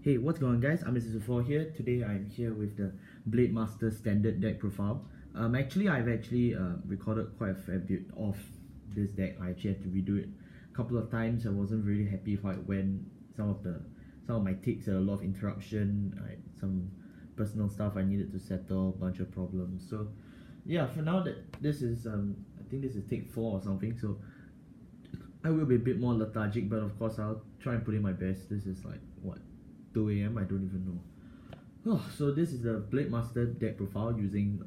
Hey, what's going on, guys? I'm Mr. here. Today I'm here with the Blademaster standard deck profile. I've recorded quite a fair bit of this deck. I actually had to redo it a couple of times. I wasn't really happy how it went. Some of my takes had a lot of interruption. Some personal stuff I needed to settle, a bunch of problems. So yeah, for now that this is I think this is take 4 or something. So I will be a bit more lethargic, but of course I'll try and put in my best. This is like what, 2 AM? I don't even know. Oh, so this is the Blademaster deck profile using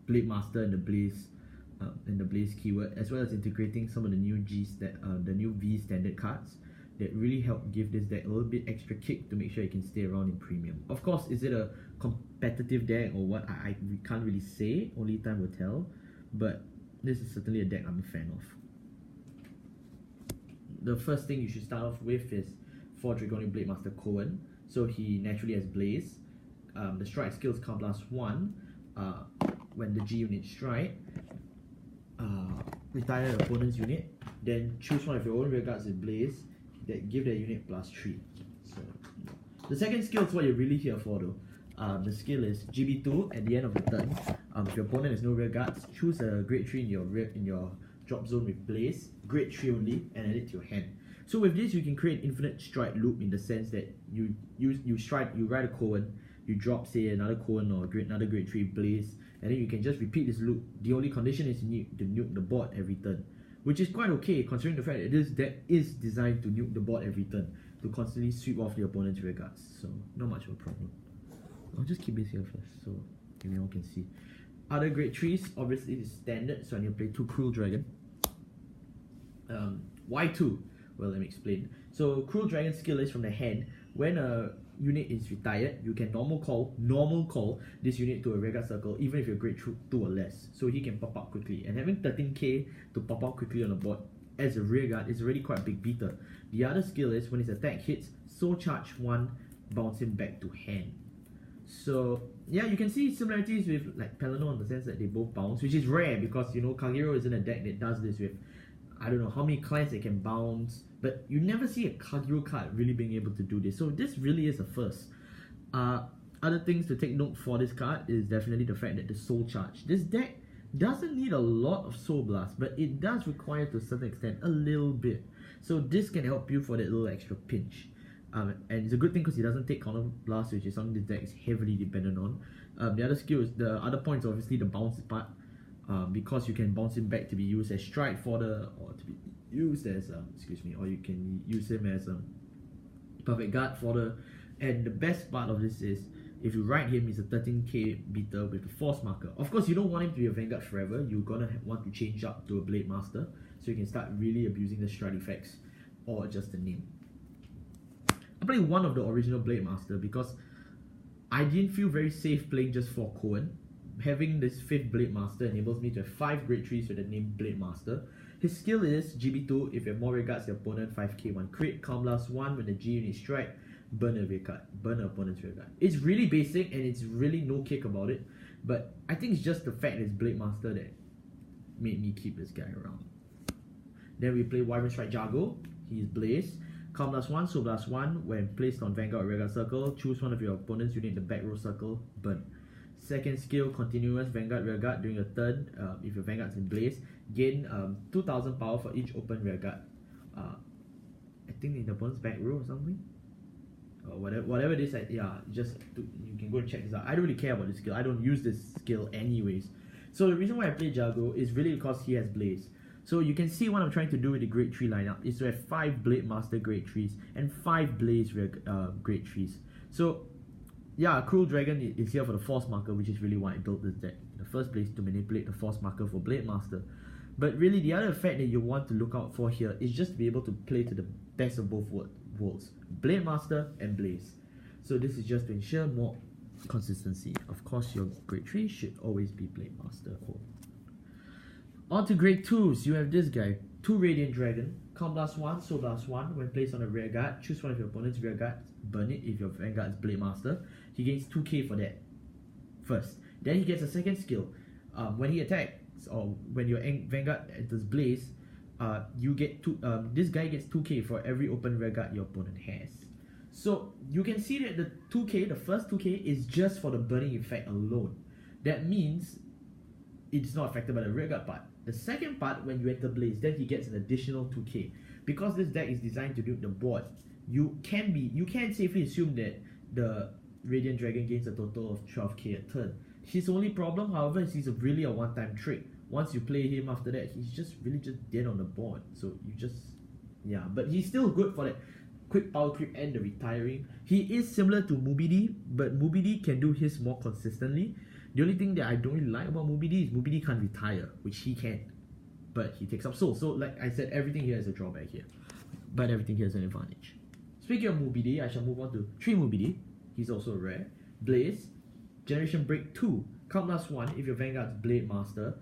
Blademaster and the Blaze keyword, as well as integrating some of the new the new V standard cards that really help give this deck a little bit extra kick to make sure it can stay around in premium. Of course, is it a competitive deck or what? I can't really say. Only time will tell. But this is certainly a deck I'm a fan of. The first thing you should start off with is for Dragonic Blademaster Cohen. So he naturally has Blaze. The strike skills count +1. When the G unit strike, retire the opponent's unit, then choose one of your own rearguards in Blaze that give that unit +3. So the second skill is what you're really here for though. The skill is GB2 at the end of the turn. If your opponent has no rearguards, choose a grade 3 in your drop zone with Blaze, grade 3 only, and add it to your hand. So with this, you can create infinite strike loop in the sense that you ride a Cohen, you drop say another Cohen or another grade 3 Blaze, and then you can just repeat this loop. The only condition is you need to nuke the board every turn, which is quite okay considering the fact that this deck is designed to nuke the board every turn, to constantly sweep off the opponent's rearguards. So not much of a problem. I'll just keep this here first so everyone can see. Other grade 3s, obviously is standard, so I need to play 2 Cruel Dragon. Why 2? Well, let me explain. So Cruel Dragon skill is from the hand. When a unit is retired, you can normal call this unit to a rearguard circle, even if you're grade 2 or less. So he can pop up quickly. And having 13k to pop out quickly on the board as a rearguard is already quite a big beater. The other skill is when his attack hits, Soul Charge 1, bounce him back to hand. So yeah, you can see similarities with like Pelennor in the sense that they both bounce, which is rare because you know Kagero isn't a deck that does this with I don't know how many clans they can bounce, but you never see a Kagero card really being able to do this. So this really is a first. Other things to take note for this card is definitely the fact that the Soul Charge. This deck doesn't need a lot of Soul Blast, but it does require to a certain extent a little bit. So this can help you for that little extra pinch. And it's a good thing because it doesn't take Counter Blast, which is something this deck is heavily dependent on. The other point is obviously the bounce part. Because you can bounce him back to be used as strike or to be used as or you can use him as a perfect guard fodder. And the best part of this is if you ride him, he's a 13k beater with a force marker. Of course, you don't want him to be a Vanguard forever. You're gonna want to change up to a Blademaster so you can start really abusing the strike effects or just the name. I played one of the original Blademaster because I didn't feel very safe playing just for Cohen. Having this 5th Blademaster enables me to have 5 grade 3s with the name Blademaster. His skill is GB2, if you have more rearguards your opponent, 5k 1 crit, calm blast 1 when the G unit strike, burn a rearguard, burn an opponent's rearguard. It's really basic and it's really no kick about it, but I think it's just the fact that it's Blademaster that made me keep this guy around. Then we play Wyvern Strike Jago, he's Blaze. Calm blast 1, Soul Blast 1, when placed on Vanguard or rearguard circle, choose one of your opponent's unit in the back row circle, burn. Second skill, continuous Vanguard rearguard during a turn. If your Vanguard's in Blaze, gain 2000 power for each open rearguard. I think in the opponent's back row or something. Or whatever it is, you can go and check this out. I don't really care about this skill. I don't use this skill anyways. So the reason why I play Jago is really because he has Blaze. So you can see what I'm trying to do with the grade 3 lineup is to have 5 Blademaster grade 3s and 5 Blaze grade 3s. So yeah, Cruel Dragon is here for the force marker, which is really why I built this deck in the first place, to manipulate the force marker for Blademaster. But really, the other effect that you want to look out for here is just to be able to play to the best of both worlds, Blademaster and Blaze. So this is just to ensure more consistency. Of course, your grade 3 should always be Blademaster. On to grade 2s, you have this guy, 2 Radiant Dragon, Calm Blast 1, Soul Blast 1, when placed on a rearguard, choose one of your opponent's rearguards, burn it if your Vanguard is Blademaster. He gains 2k for that first. Then he gets a second skill. When he attacks, or when your Vanguard enters Blaze, you get this guy gets 2k for every open rearguard your opponent has. So you can see that the 2k, the first 2k is just for the burning effect alone. That means it's not affected by the rearguard part. The second part, when you enter Blaze, then he gets an additional 2k. Because this deck is designed to nuke the board, you can safely assume that the Radiant Dragon gains a total of 12k a turn. His only problem, however, is he's really a one-time trick. Once you play him after that, he's just dead on the board. So you just, yeah, but he's still good for that quick power creep and the retiring. He is similar to Mubidi, but Mubidi can do his more consistently. The only thing that I don't really like about Mubidi is Mubidi can't retire, which he can, but he takes up soul. So like I said, everything here is a drawback here, but everything here is an advantage. Speaking of Mubidi, I shall move on to 3 Mubidi. He's also rare. Blaze, Generation Break 2. Count +1 if your Vanguard's Blademaster.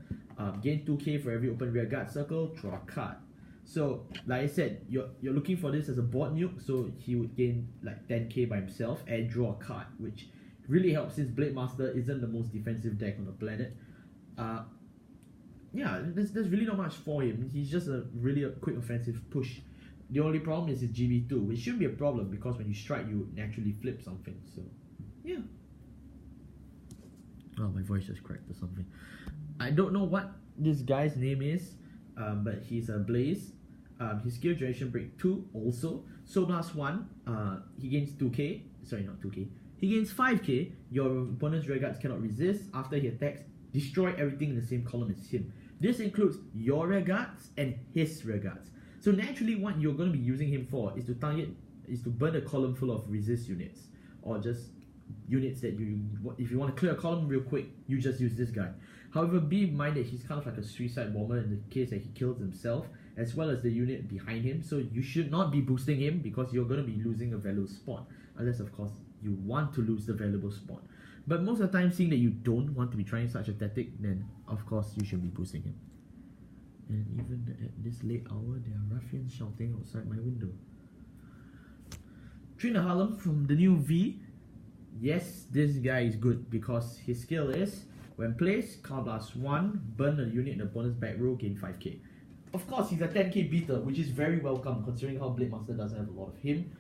Gain 2k for every open rearguard circle, draw a card. So, like I said, you're looking for this as a board nuke, so he would gain like 10k by himself and draw a card, which really helps since Blademaster isn't the most defensive deck on the planet. Yeah, there's really not much for him. He's just a quick offensive push. The only problem is his GB2, which shouldn't be a problem because when you strike, you naturally flip something. So, yeah. Oh, my voice just cracked or something. I don't know what this guy's name is, but he's a Blaze. His skill Generation Break 2 also. So +1, he gains 2k. Sorry, not 2k. He gains 5k. Your opponent's rearguards cannot resist. After he attacks, destroy everything in the same column as him. This includes your rearguards and his rearguards. So naturally, what you're going to be using him for is to burn a column full of resist units, or just units that if you want to clear a column real quick, you just use this guy. However, be in mind that he's kind of like a suicide bomber in the case that he kills himself, as well as the unit behind him. So you should not be boosting him because you're going to be losing a valuable spot, unless of course you want to lose the valuable spot. But most of the time, seeing that you don't want to be trying such a tactic, then of course you should be boosting him. And even at this late hour, there are ruffians shouting outside my window. Trina Harlem from the new V. Yes, this guy is good because his skill is, when placed, count +1, burn a unit in the opponent's back row, gain 5k. Of course, he's a 10k beater, which is very welcome considering how Blademaster doesn't have a lot of him.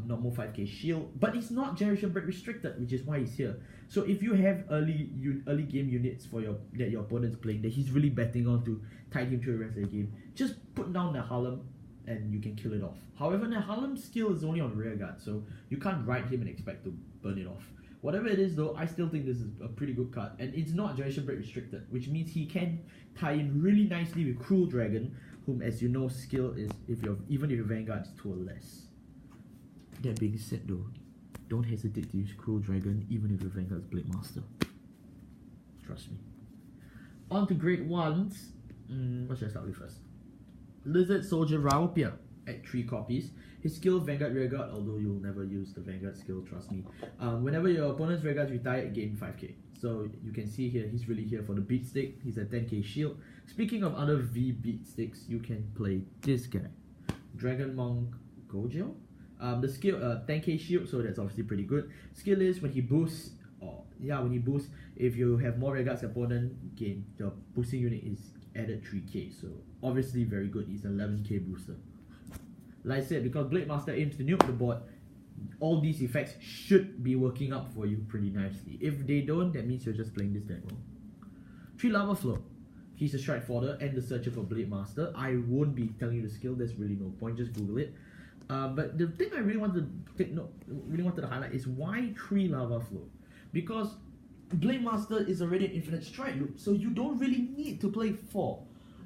Normal 5k shield, but it's not Generation Break restricted, which is why he's here. So if you have early game units for that your opponent's playing that he's really betting on to tide him through the rest of the game, just put down the Harlem and you can kill it off. However, the Harlem's skill is only on rearguard, so you can't ride him and expect to burn it off. Whatever it is though, I still think this is a pretty good card, and it's not Generation Break restricted, which means he can tie in really nicely with Cruel Dragon, whom, as you know, skill is even if your Vanguard is 2 or less. That being said though, don't hesitate to use Cruel Dragon even if your Vanguard's Blademaster. Trust me. On to grade 1s. What should I start with first? Lizard Soldier Raopia at 3 copies. His skill Vanguard Rearguard, although you'll never use the Vanguard skill, trust me. Whenever your opponent's Rearguards retire, gain 5k. So you can see here, he's really here for the beat stick. He's a 10k shield. Speaking of other V beat sticks, you can play this guy. Dragon Monk Gojo. The skill 10k shield, so that's obviously pretty good. Skill is when he boosts, if you have more rearguards opponent, gain the boosting unit is added 3k. So obviously very good. He's an 11k booster. Like I said, because Blademaster aims to nuke the board, all these effects should be working out for you pretty nicely. If they don't, that means you're just playing this deck wrong. 3 Lava Flow. He's a Strike Fodder and the Searcher for Blademaster. I won't be telling you the skill, there's really no point, just Google it. But the thing I really wanted to highlight is why 3 Lava Flow? Because Blademaster is already an infinite strike loop, so you don't really need to play 4.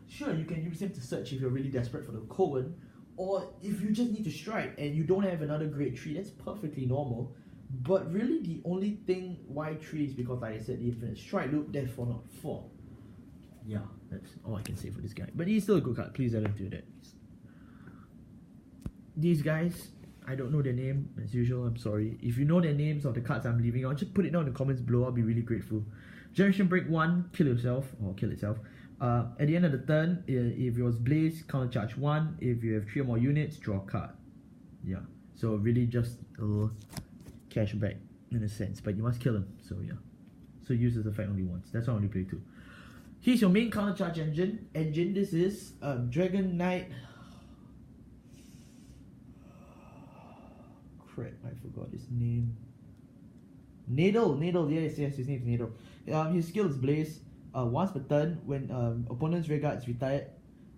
Sure, you can use him to search if you're really desperate for the Cohen, or if you just need to strike and you don't have another grade 3, that's perfectly normal. But really the only thing why 3 is because, like I said, the infinite strike loop, therefore not 4. Yeah, that's all I can say for this guy. But he's still a good card, please let him do that. These guys, I don't know their name, as usual, I'm sorry. If you know their names of the cards I'm leaving out, just put it down in the comments below, I'll be really grateful. Generation Break 1, kill yourself, or kill itself. At the end of the turn, if it was Blaze, counter charge 1. If you have 3 or more units, draw a card. Yeah, so really just a little cash back in a sense, but you must kill him, so yeah. So use this effect only once, that's why I only play 2. Here's your main counter charge engine. This is Dragon Knight. crap, I forgot his name. Nadal, yes, his name is Nadal. His skill is Blaze. Once per turn, when opponent's Vanguard is retired,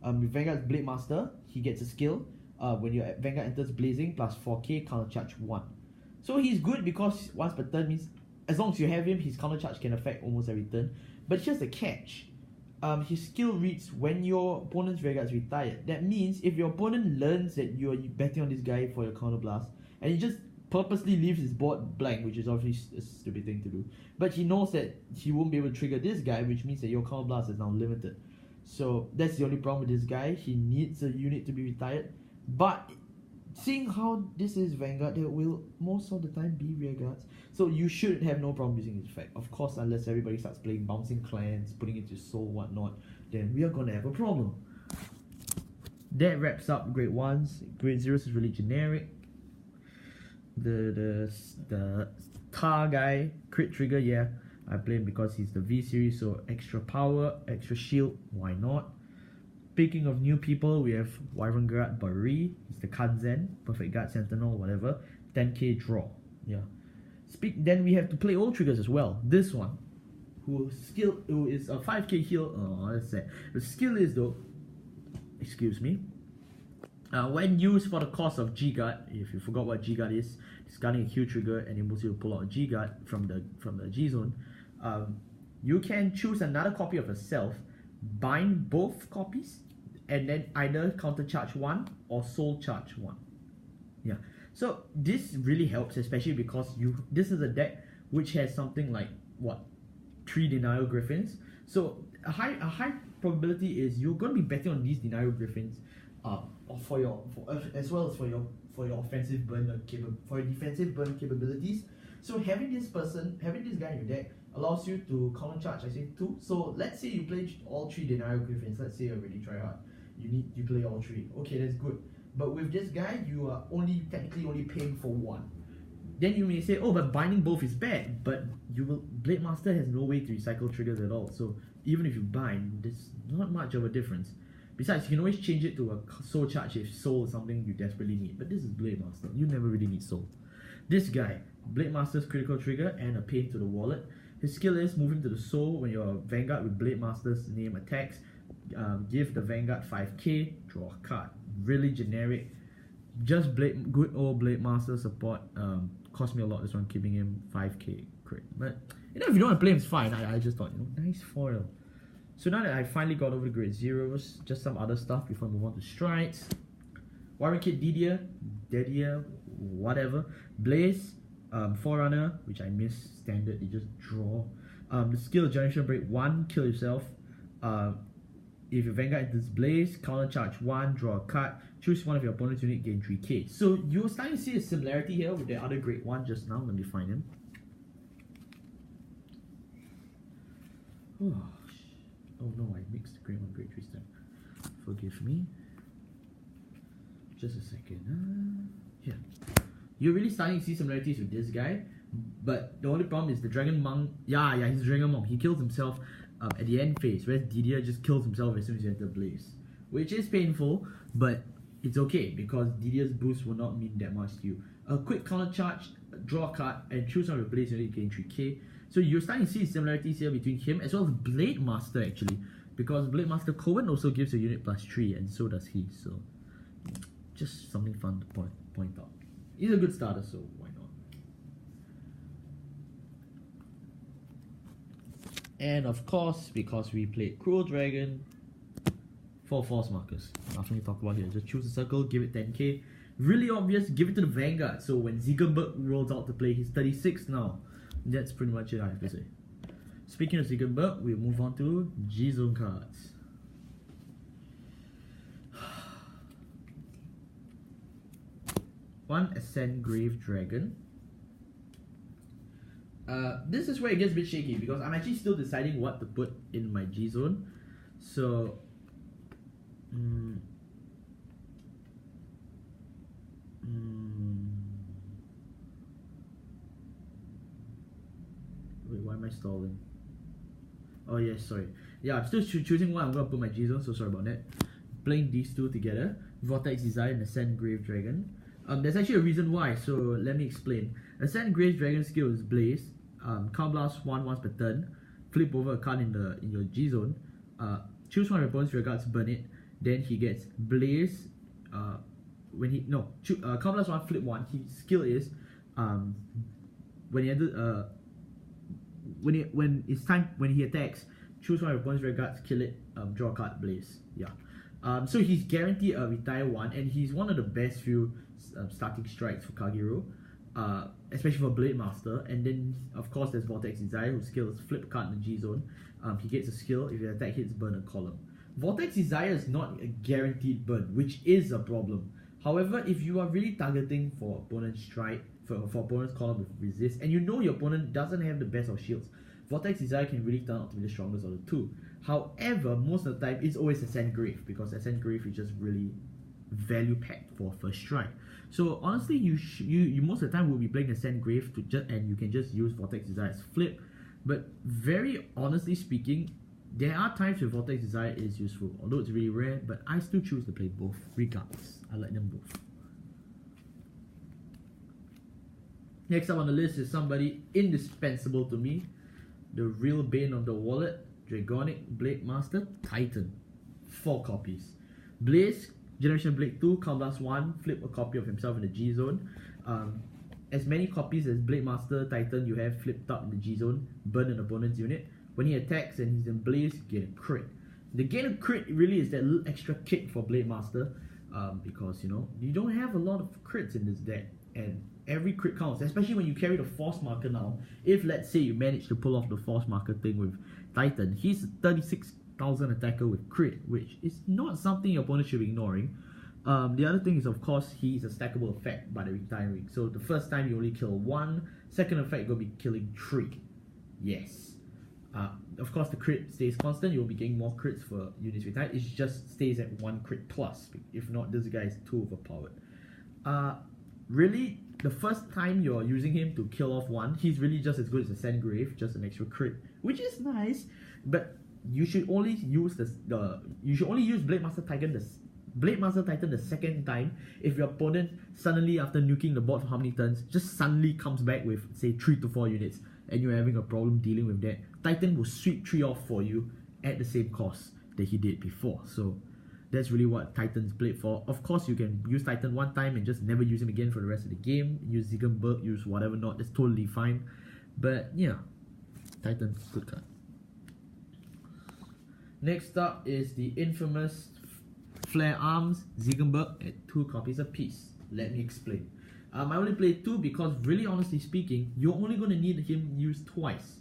Vanguard's Blademaster, he gets a skill. When your Vanguard enters Blazing, plus 4k, counter charge 1. So he's good because once per turn means as long as you have him, his counter charge can affect almost every turn. But here's the catch. His skill reads when your opponent's Vanguard is retired. That means if your opponent learns that you're betting on this guy for your counter blast, and he just purposely leaves his board blank, which is obviously a stupid thing to do, but he knows that he won't be able to trigger this guy, which means that your counter blast is now limited. So that's the only problem with this guy. He needs a unit to be retired. But seeing how this is Vanguard, there will most of the time be rear guards. So you should have no problem using this effect. Of course, unless everybody starts playing bouncing clans, putting it to soul, whatnot, then we are gonna have a problem. That wraps up grade 1s. Grade 0s is really generic. The Tar guy, crit trigger, yeah. I play him because he's the V series, so extra power, extra shield, why not? Speaking of new people, we have Wyvern Guard Bari, he's the Kanzen, Perfect Guard Sentinel, whatever, 10k draw, yeah. Then we have to play old triggers as well. This one, who is a 5k heal, oh that's sad. The skill is though, excuse me, when used for the cost of G-Guard, if you forgot what G-Guard is, discarding a Q trigger enables you to pull out a G-Guard from the G-Zone. You can choose another copy of yourself, bind both copies, and then either counter charge 1 or soul charge 1. Yeah. So this really helps, especially because this is a deck which has something like 3 Denial Griffins. So a high probability is you're going to be betting on these Denial Griffins, as well as for your offensive burn for your defensive burn capabilities. So having this guy in your deck allows you to counter charge, I say 2. So let's say you play all 3 Denial Griffins. Let's say you already try hard. You play all 3. Okay, that's good. But with this guy, you are technically only paying for 1. Then you may say, oh, but binding both is bad. But Blademaster has no way to recycle triggers at all. So even if you bind, there's not much of a difference. Besides, you can always change it to a soul charge if soul is something you desperately need. But this is Blademaster. You never really need soul. This guy, Blademaster's critical trigger and a pain to the wallet. His skill is move him to the soul when your Vanguard with Blademaster's name attacks. Give the Vanguard 5k, draw a card. Really generic. Just good old Blademaster support. Cost me a lot, this one, keeping him 5k crit. But if you don't want to play him, it's fine. I just thought, nice foil. So now that I finally got over the grade 0s, just some other stuff before I move on to strides. Warrior Kid Didier, whatever. Blaze, Forerunner, which I missed, standard, you just draw. The skill Generation Break 1, kill yourself. If your Vanguard enters Blaze, counter charge 1, draw a card, choose one of your opponent's unit, gain 3k. So you're starting to see a similarity here with the other grade 1 just now. Let me find him. Oh no, I mixed grade 1, grade 3 stuff. Forgive me. Just a second. Here. You're really starting to see similarities with this guy, but the only problem is the Dragon Monk. Yeah, he's Dragon Monk. He kills himself at the end phase, whereas Didier just kills himself as soon as you enter Blaze, which is painful, but it's okay because Didier's boost will not mean that much to you. A quick counter charge, draw a card, and choose one of your Blaze unit, gain 3k. So you're starting to see similarities here between him as well as Blademaster actually, because Blademaster Cohen also gives a unit +3, and so does he. So just something fun to point out. He's a good starter, so why not? And of course, because we played Cruel Dragon, 4 force markers. Nothing to talk about here. Just choose a circle, give it 10k. Really obvious, give it to the Vanguard. So when Ziegenberg rolls out to play, he's 36 now. That's pretty much it, I have to say. Speaking of Ziegenberg, we'll move on to G-Zone cards. One Ascend Grave Dragon. This is where it gets a bit shaky because I'm actually still deciding what to put in my G-Zone. So, wait, why am I stalling? Oh yes, sorry. Yeah, I'm still choosing what I'm going to put my G-Zone, so sorry about that. Playing these two together. Vortex Desire and Ascend Grave Dragon. There's actually a reason why, so let me explain. Ascend Grace Dragon skill is Blaze. Card Blast 1 once per turn. Flip over a card in your G zone. Choose one of your opponent's rear guards, burn it. Then he gets Blaze. Card Blast 1, flip 1. His skill is when he attacks, choose one of your opponent's rear guards, kill it, draw a card, Blaze. Yeah. So he's guaranteed a retire 1, and he's one of the best few starting strikes for Kagero, especially for Blademaster. And then of course there's Vortex Desire, whose skill is flip a card in the G zone. He gets a skill, if your attack hits, burn a column. Vortex Desire is not a guaranteed burn, which is a problem. However, if you are really targeting for opponent's strike, for opponent's column with resist, and you know your opponent doesn't have the best of shields, Vortex Desire can really turn out to be the strongest of the two. However, most of the time it's always Ascend Grave, because Ascend Grave is just really value packed for first strike. So honestly, you most of the time will be playing Ascend Grave and you can just use Vortex Desire as flip. But very honestly speaking, there are times where Vortex Desire is useful, although it's really rare, but I still choose to play both regardless. I like them both. Next up on the list is somebody indispensable to me, the real bane of the wallet, Dragonic Blademaster Titan. 4 copies. Blaze, Generation Blade 2, Card Blast 1, flip a copy of himself in the G zone. As many copies as Blademaster Titan you have flipped up in the G zone, burn an opponent's unit. When he attacks and he's in Blaze, you get a crit. The gain of crit really is that little extra kick for Blademaster, because you don't have a lot of crits in this deck, and every crit counts, especially when you carry the Force Marker now. If let's say you manage to pull off the Force Marker thing with Titan, he's a 36,000 attacker with crit, which is not something your opponent should be ignoring. The other thing is, of course, he's a stackable effect by the retiring. So the first time you only kill 1, second effect you'll be killing 3. Yes. Of course, the crit stays constant. You'll be getting more crits for units retired. It just stays at 1 crit plus. If not, this guy is too overpowered. Really, the first time you're using him to kill off 1, he's really just as good as Ascend Grave, just an extra crit, which is nice. But you should only use Blademaster Titan the second time if your opponent suddenly, after nuking the board for how many turns, just suddenly comes back with say 3 to 4 units, and you're having a problem dealing with that. Titan will sweep 3 off for you at the same cost that he did before. So that's really what Titan's played for. Of course, you can use Titan one time and just never use him again for the rest of the game. Use Ziegenberg, use whatever not, that's totally fine. But yeah, Titan's good card. Next up is the infamous Flare Arms Ziegenberg at 2 copies apiece. Let me explain. I only played 2 because, really honestly speaking, you're only going to need him used twice.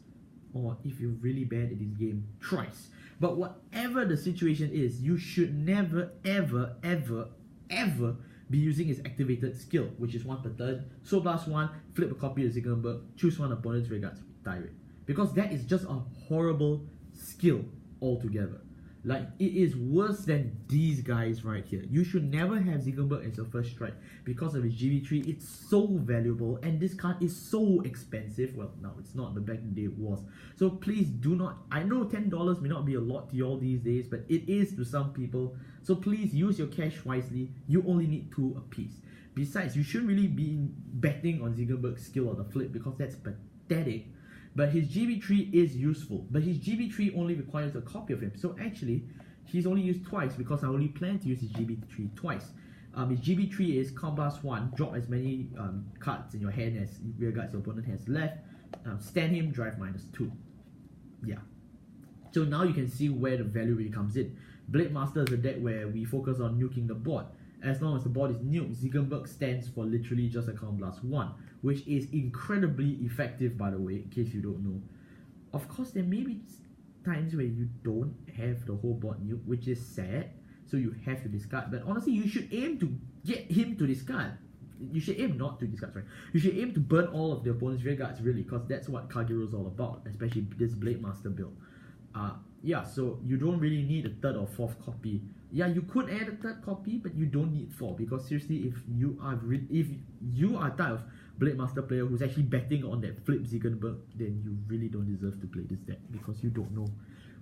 Or if you're really bad at this game, thrice. But whatever the situation is, you should never, ever, ever, ever be using his activated skill, which is 1 per turn. Soul Blast 1, flip a copy of Ziegenberg, choose one opponent's regards, retire it. Because that is just a horrible skill altogether. Like, it is worse than these guys right here. You should never have Ziegenberg as your first strike because of his GB3. It's so valuable, and this card is so expensive. Well, no, it's not, but back in the day it was. So please do not, I know $10 may not be a lot to you all these days, but it is to some people. So please use your cash wisely. You only need 2 apiece. Besides, you shouldn't really be betting on Ziegenberg's skill or the flip because that's pathetic. But his GB3 is useful. But his GB3 only requires a copy of him. So actually, he's only used twice because I only plan to use his GB3 twice. His GB3 is Card Blast 1, drop as many cards in your hand as rear guards your opponent has left. Stand him, drive -2. Yeah. So now you can see where the value really comes in. Blademaster is a deck where we focus on nuking the board. As long as the board is nuked, Ziegenberg stands for literally just a Card Blast 1, which is incredibly effective, by the way, in case you don't know. Of course, there may be times where you don't have the whole board nuked, which is sad, so you have to discard. But honestly, you should aim to get him to discard. You should aim not to discard, sorry. You should aim to burn all of the opponent's rear guards, really, because that's what Kagero is all about, especially this Blademaster build. Yeah, so you don't really need a 3rd or 4th copy. Yeah, you could add a 3rd copy, but you don't need 4, because seriously, if you are a type of Blademaster player who's actually betting on that flip Ziegenberg, then you really don't deserve to play this deck, because you don't know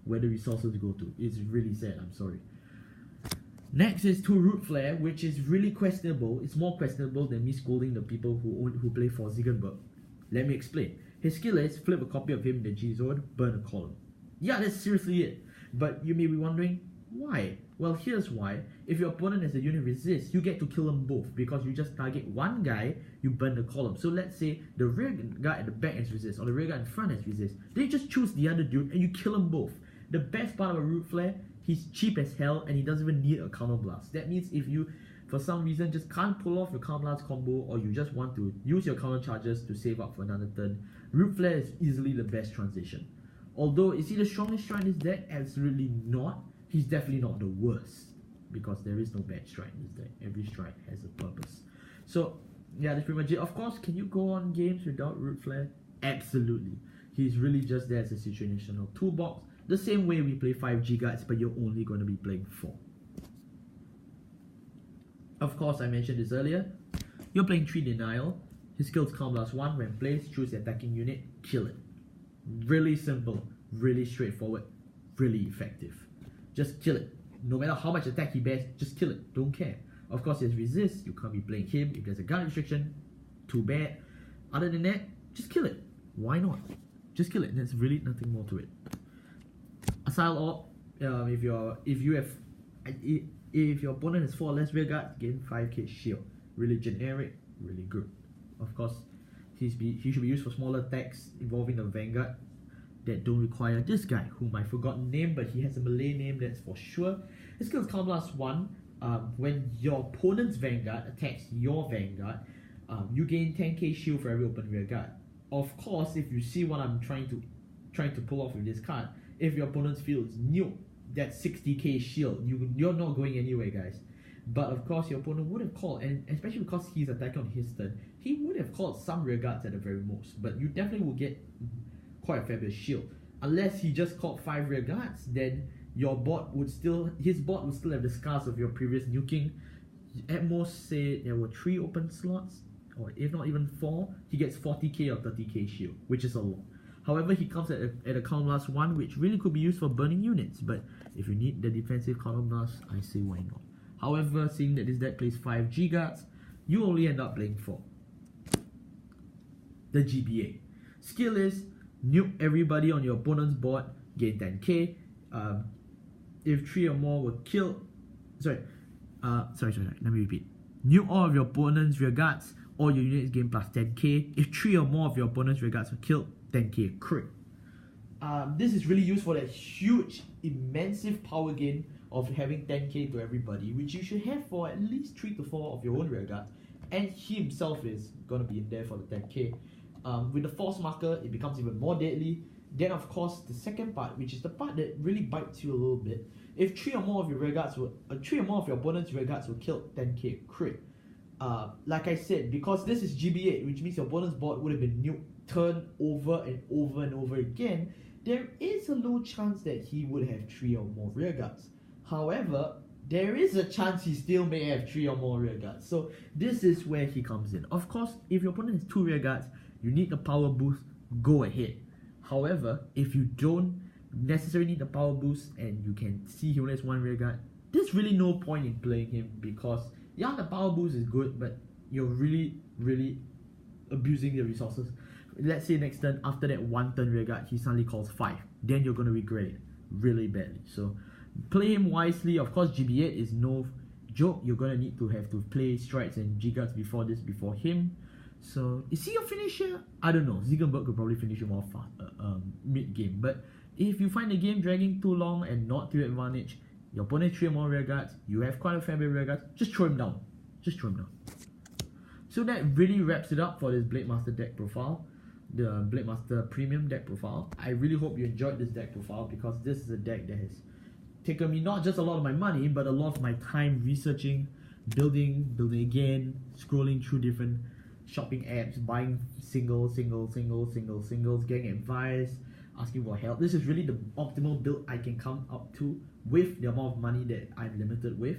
where the resources go to. It's really sad, I'm sorry. Next is 2 Root Flare, which is really questionable. It's more questionable than me scolding the people who play for Ziegenberg. Let me explain. His skill is flip a copy of him in the G zone, burn a column. Yeah, that's seriously it. But you may be wondering, why? Well, here's why. If your opponent has a unit resist, you get to kill them both because you just target one guy, you burn the column. So let's say the rear guy at the back has resist or the rear guy in front has resist. Then you just choose the other dude and you kill them both. The best part of a Root Flare, he's cheap as hell and he doesn't even need a counter blast. That means if you, for some reason, just can't pull off your counter blast combo or you just want to use your counter charges to save up for another turn, Root Flare is easily the best transition. Although, is he the strongest strike in this deck? Absolutely not. He's definitely not the worst because there is no bad strike in this deck. Every strike has a purpose. So, yeah, that's pretty much it. Of course, can you go on games without Root Flare? Absolutely. He's really just there as a situational toolbox. The same way we play 5 G-Guards, but you're only going to be playing 4. Of course, I mentioned this earlier. You're playing 3 Denial. His skills Counter Blast 1. When placed, choose the attacking unit, kill it. Really simple, really straightforward, really effective. Just kill it. No matter how much attack he bears, just kill it. Don't care. Of course, he has resist. You can't be playing him. If there's a guard restriction, too bad. Other than that, just kill it. Why not? Just kill it. There's really nothing more to it. Asile Orb, if your opponent has 4 or less rear guards, gain 5k shield. Really generic, really good. Of course, he should be used for smaller attacks involving the Vanguard that don't require this guy, whom I forgot the name, but he has a Malay name, that's for sure. His skills Counter Blast 1. When your opponent's Vanguard attacks your Vanguard, you gain 10k shield for every open rear guard. Of course, if you see what I'm trying to pull off with this card, if your opponent's field is new, that's 60k shield. You're not going anywhere, guys. But of course, your opponent would have called, and especially because he's attacking on his turn, he would have called some rear guards at the very most. But you definitely will get quite a fair bit of shield. Unless he just called 5 rear guards, then his bot would still have the scars of your previous nuking. At most, say there were 3 open slots, or if not even 4, he gets 40k or 30k shield, which is a lot. However, he comes at a Counter Blast 1, which really could be used for burning units, but if you need the defensive Counter Blast, I say why not. However, seeing that this deck plays 5 G-Guards, you only end up playing 4. The GBA. Skill is, nuke everybody on your opponent's board, gain 10k. If 3 or more were killed, sorry, let me repeat. Nuke all of your opponent's rear guards, all your units gain plus 10k. If 3 or more of your opponent's rear guards were killed, 10k crit. This is really used for that huge, immense power gain of having 10k to everybody, which you should have for at least 3 to 4 of your own rear guards, and he himself is gonna be in there for the 10k. With the force marker, it becomes even more deadly. Then of course, the second part, which is the part that really bites you a little bit, if 3 or more of your rear guards were 3 or more of your opponent's rear guards were killed, 10k crit. Like I said, because this is GB8, which means your opponent's board would have been nuked, turned over and over and over again, there is a low chance that he would have 3 or more rear guards. However, there is a chance he still may have 3 or more rear guards. So this is where he comes in. Of course, if your opponent has 2 rear guards, you need the power boost, go ahead. However, if you don't necessarily need the power boost and you can see he only has 1 rear guard, there's really no point in playing him because, yeah, the power boost is good, but you're really abusing the resources. Let's say next turn, after that 1 turn rear guard, he suddenly calls 5. Then you're going to regret it really badly. So play him wisely. Of course, GB8 is no joke. You're going to need to have to play Strides and G-Guards before him. So, is he your finisher? I don't know. Ziegenberg could probably finish him off mid-game. But if you find the game dragging too long and not to your advantage, your opponent has 3 or more rear guards, you have quite a fair bit of rear guards, just throw him down. Just throw him down. So that really wraps it up for this Blademaster deck profile. The Blademaster Premium deck profile. I really hope you enjoyed this deck profile because this is a deck that has taken me not just a lot of my money, but a lot of my time researching, building again, scrolling through different shopping apps, buying singles, getting advice, asking for help. This is really the optimal build I can come up to with the amount of money that I'm limited with.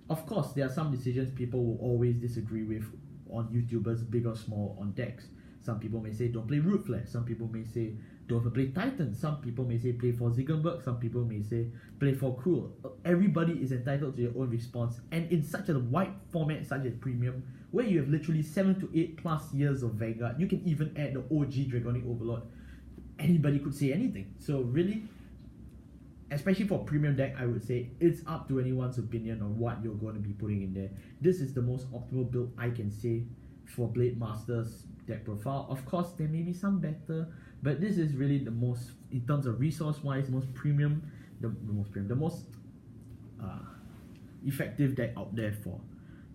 Of course, there are some decisions people will always disagree with on YouTubers, big or small, on decks. Some people may say don't play Root Flare. Some people may say don't play Titan. Some people may say play for Ziegenberg. Some people may say play for Cruel. Everybody is entitled to their own response. And in such a wide format such as Premium, where you have literally 7 to 8 plus years of Vanguard, you can even add the OG Dragonic Overlord. Anybody could say anything. So really, especially for Premium deck, I would say it's up to anyone's opinion on what you're going to be putting in there. This is the most optimal build I can say for Blademaster's deck profile. Of course, there may be some better, but this is really the most, in terms of resource-wise, the most effective deck out there for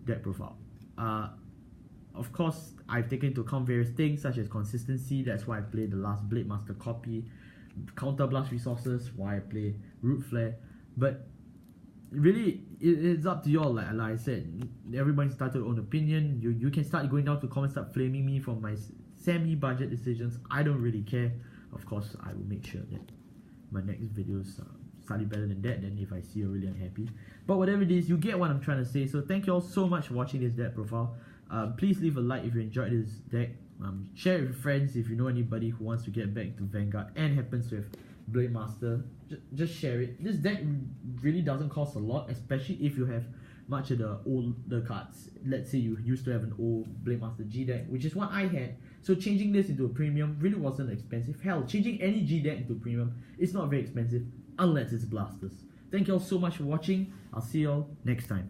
deck profile. Of course, I've taken into account various things such as consistency. That's why I played the last Blademaster copy. Counter blast resources, why I play Root Flare. But really, it's up to y'all. Like I said, everybody's entitled to their own opinion. You can start going down to comments, start flaming me for my semi-budget decisions. I don't really care. Of course, I will make sure that my next videos slightly better than that, than if I see you're really unhappy. But whatever it is, you get what I'm trying to say. So thank you all so much for watching this deck profile. Please leave a like if you enjoyed this deck. Share it with friends if you know anybody who wants to get back to Vanguard and happens to have Blademaster. Just share it. This deck really doesn't cost a lot, especially if you have much of the older cards. Let's say you used to have an old Blademaster G deck, which is what I had. So changing this into a Premium really wasn't expensive. Hell, changing any G deck into Premium is not very expensive unless it's Blasters. Thank you all so much for watching. I'll see you all next time.